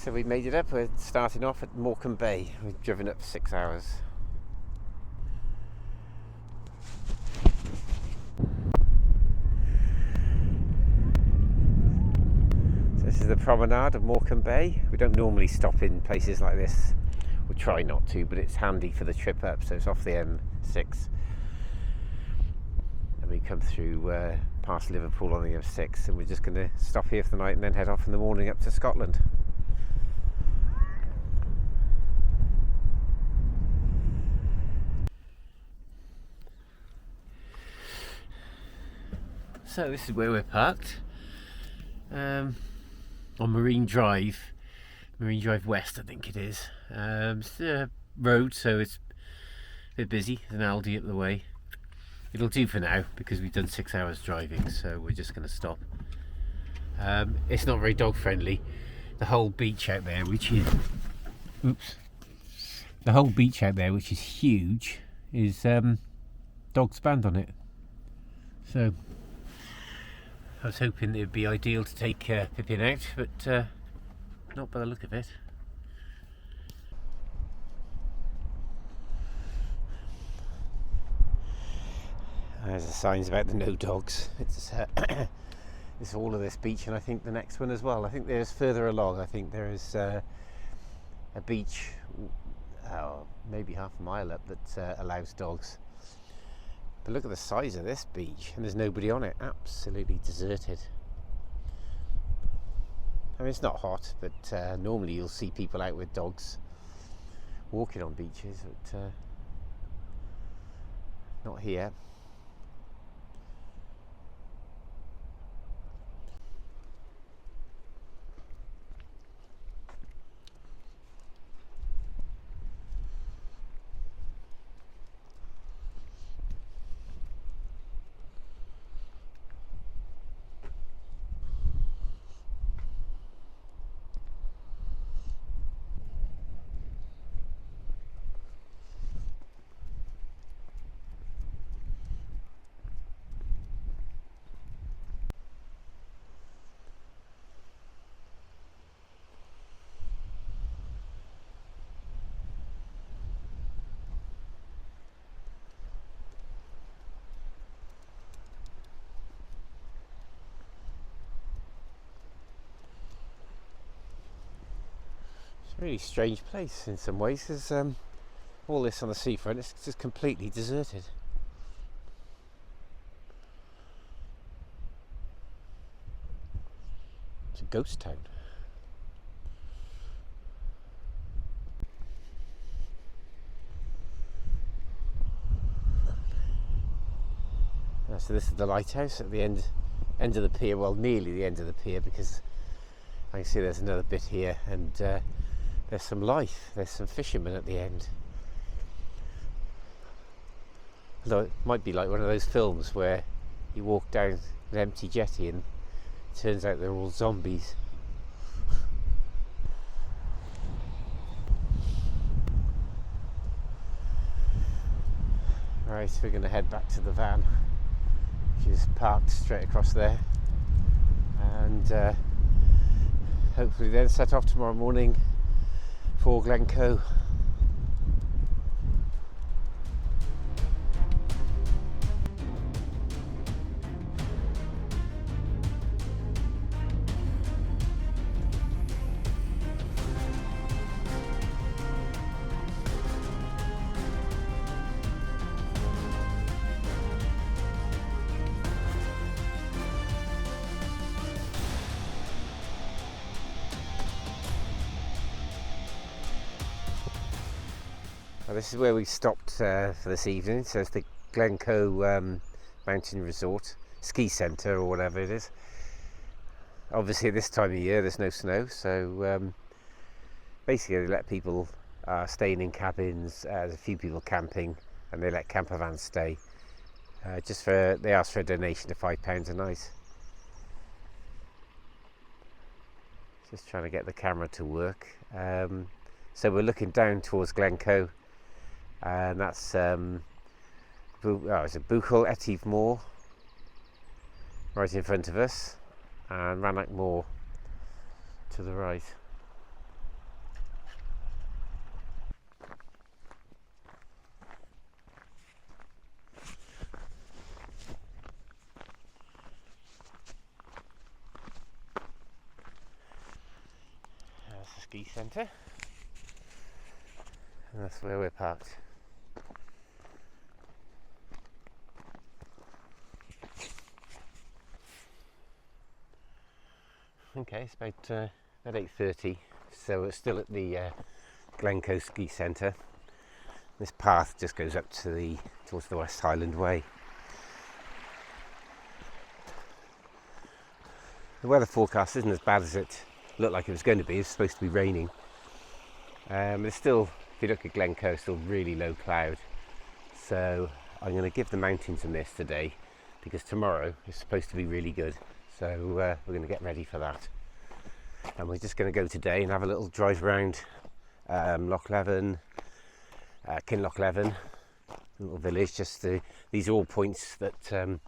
So we made it up. We're starting off at Morecambe Bay. We've driven up 6 hours. So this is the promenade of Morecambe Bay. We don't normally stop in places like this. We'll try not to, but it's handy for the trip up. So it's off the M6. And we come through past Liverpool on the M6, and we're just going to stop here for the night and then head off in the morning up to Scotland. So this is where we're parked, on Marine Drive West, I think it is. It's a road, so it's a bit busy. There's an Aldi up the way. It'll do for now because we've done 6 hours driving, so we're just going to stop. It's not very dog friendly. The whole beach out there, which is huge, is dogs banned on it. So I was hoping it would be ideal to take Pippin out, but not by the look of it. There's the signs about the no dogs. It's all of this beach, and I think the next one as well. I think there's further along. I think there is a beach, maybe half a mile up, that allows dogs. But look at the size of this beach, and there's nobody on it. Absolutely deserted. I mean, it's not hot, but normally you'll see people out with dogs walking on beaches, but not here. It's a really strange place in some ways. There's all this on the seafront. It's just completely deserted. It's a ghost town. So this is the lighthouse at the end of the pier. Well, nearly the end of the pier, because I can see there's another bit here, and there's some life. There's some fishermen at the end. Although it might be like one of those films where you walk down an empty jetty and it turns out they're all zombies. Right, so we're going to head back to the van, which is parked straight across there, and hopefully then set off tomorrow morning for Glencoe. This is where we stopped for this evening. So it's the Glencoe Mountain Resort, ski centre or whatever it is. Obviously this time of year there's no snow, so basically they let people staying in cabins, there's a few people camping, and they let camper vans stay. They ask for a donation of £5 a night. Just trying to get the camera to work. So we're looking down towards Glencoe, and that's it's a Buchel Etive Moor right in front of us, and Rannoch Moor to the right. ski centre, and that's where we're parked. Okay, it's about 8:30, so we're still at the Glencoe ski centre. This path just goes up to towards the West Highland Way. The weather forecast isn't as bad as it looked like it was going to be. It's supposed to be raining. It's still, if you look at Glencoe, it's still really low cloud. So I'm going to give the mountains a miss today, because tomorrow is supposed to be really good. So we're going to get ready for that. And we're just going to go today and have a little drive around Kinlochleven, little village. These are all points that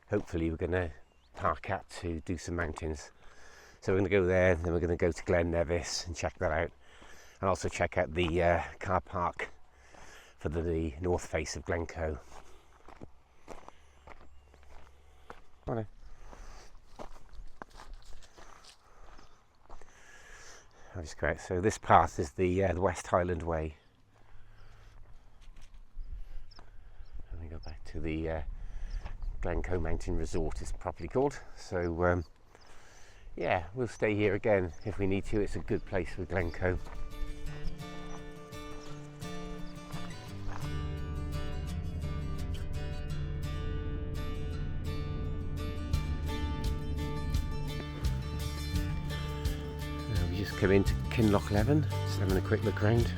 hopefully we're going to park at to do some mountains. So we're going to go there, and then we're going to go to Ben Nevis and check that out, and also check out the car park for the north face of Glencoe. Come on in. I'll just go out. So this path is the West Highland Way. And we go back to the Glencoe Mountain Resort, it's properly called. So yeah, we'll stay here again if we need to. It's a good place with Glencoe. We just come into Kinlochleven, just having a quick look around.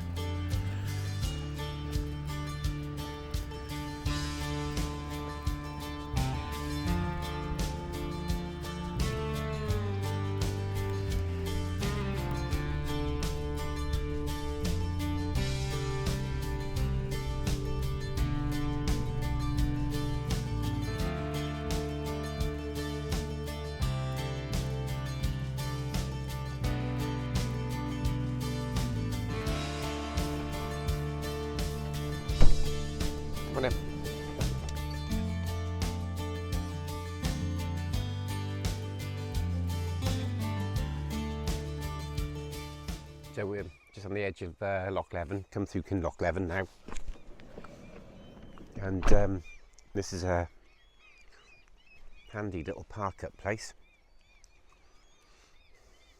Come on in. So we're just on the edge of Lochleven, come through Kinlochleven now. And this is a handy little park-up place.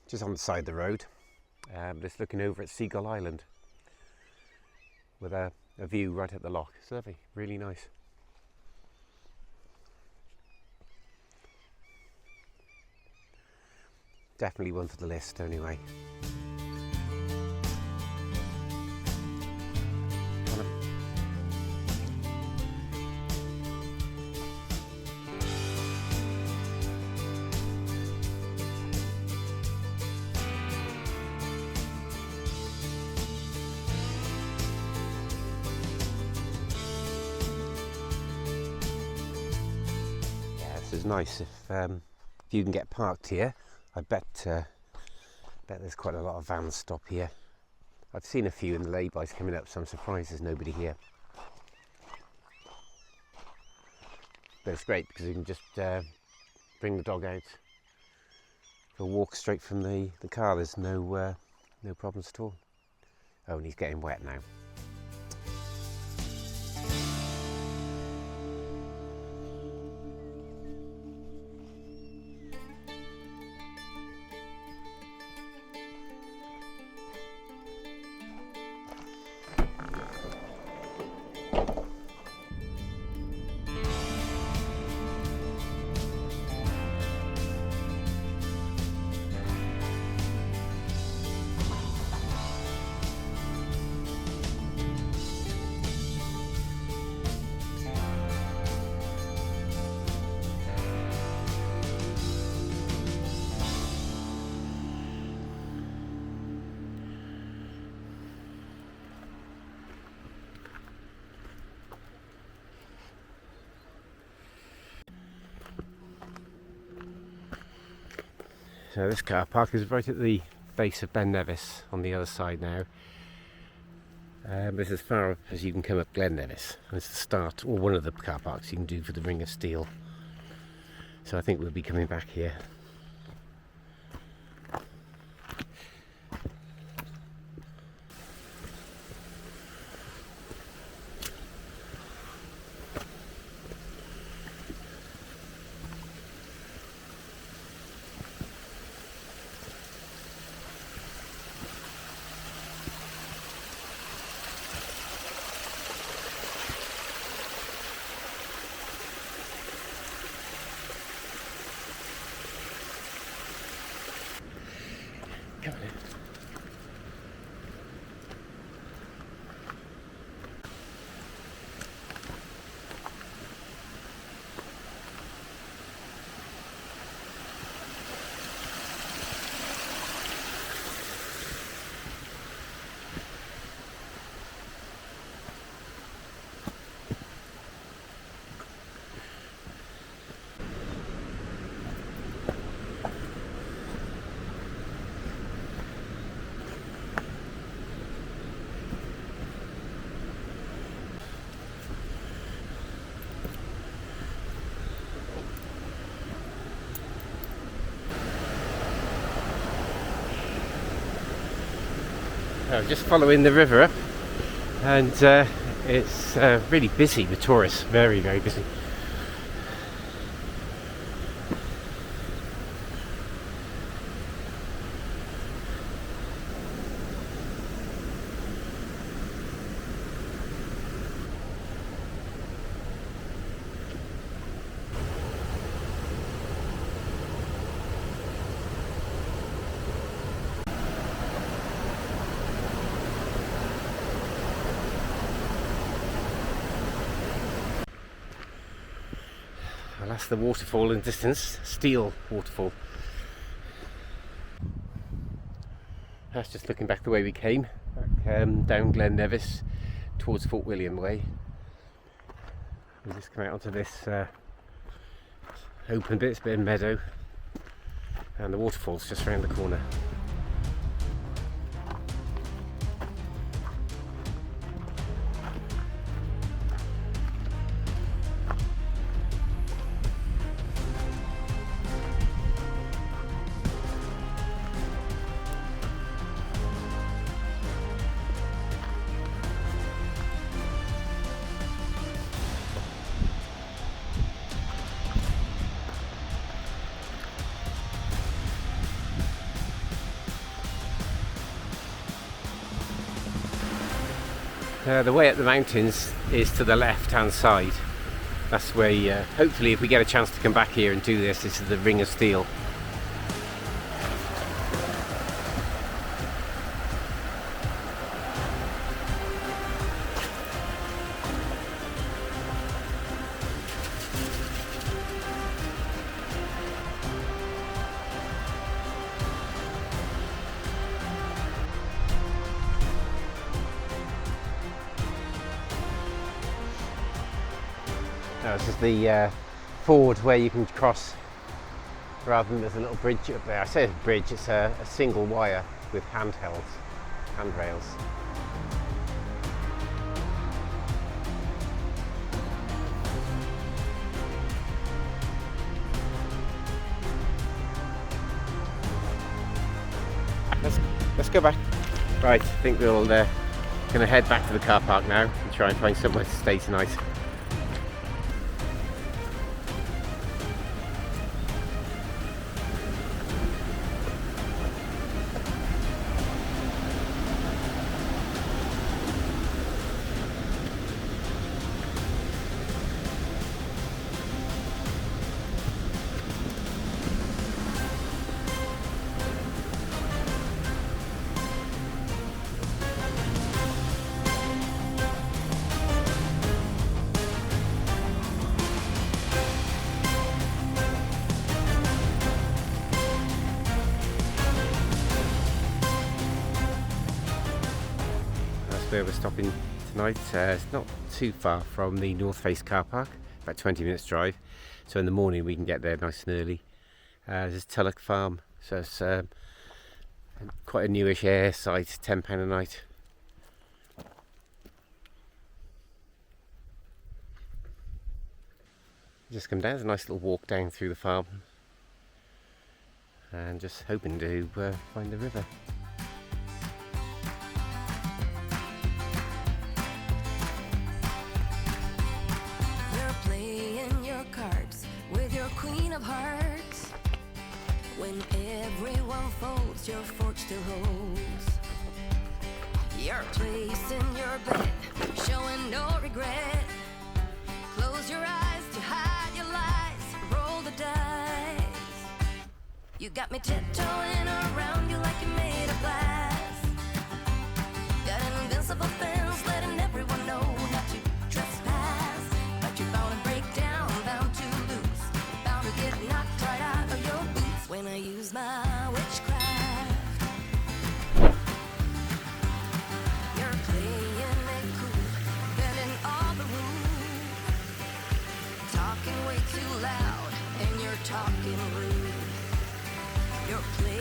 Just on the side of the road. Just looking over at Seagull Island with a view right at the loch. It's lovely, really nice. Definitely one for the list anyway. Is nice if you can get parked here. I bet there's quite a lot of vans stop here. I've seen a few in the laybys coming up, so I'm surprised there's nobody here. But it's great because you can just bring the dog out for a walk straight from the car. There's no problems at all. Oh, and he's getting wet now. So this car park is right at the base of Ben Nevis on the other side now. It's as far up as you can come up Glen Nevis. It's the start, or one of the car parks you can do for the Ring of Steel. So I think we'll be coming back here. Come on in. Just following the river up, and it's really busy with tourists, very, very busy. Well, that's the waterfall in the distance, Steel Waterfall. That's just looking back the way we came, back down Glen Nevis towards Fort William way. We just come out onto this open bit, it's a bit of meadow, and the waterfall's just around the corner. The way up the mountains is to the left hand side. That's where hopefully if we get a chance to come back here and do this is the Ring of Steel. This is the ford where you can cross, rather than there's a little bridge up there. I say a bridge, it's a single wire with handrails. Let's go back. Right, I think we'll gonna head back to the car park now and try and find somewhere to stay tonight. Where we're stopping tonight. It's not too far from the North Face car park, about 20 minutes drive, so in the morning we can get there nice and early. There's Tulloch farm, so it's quite a newish air site, £10 a night. Just come down, there's a nice little walk down through the farm and just hoping to find the river. Queen of hearts, when everyone folds, your fork still holds your place in your bed, showing no regret. Close your eyes to hide your lies, roll the dice. You got me tiptoeing around you like like you're made of glass. Got an invincible fence letting everyone know not to trespass. But you're bound to break down, bound to lose, bound to get knocked right out of your boots when I use my witchcraft. You're playing it cool, bending all the rules, talking way too loud, and you're talking rude. You're playing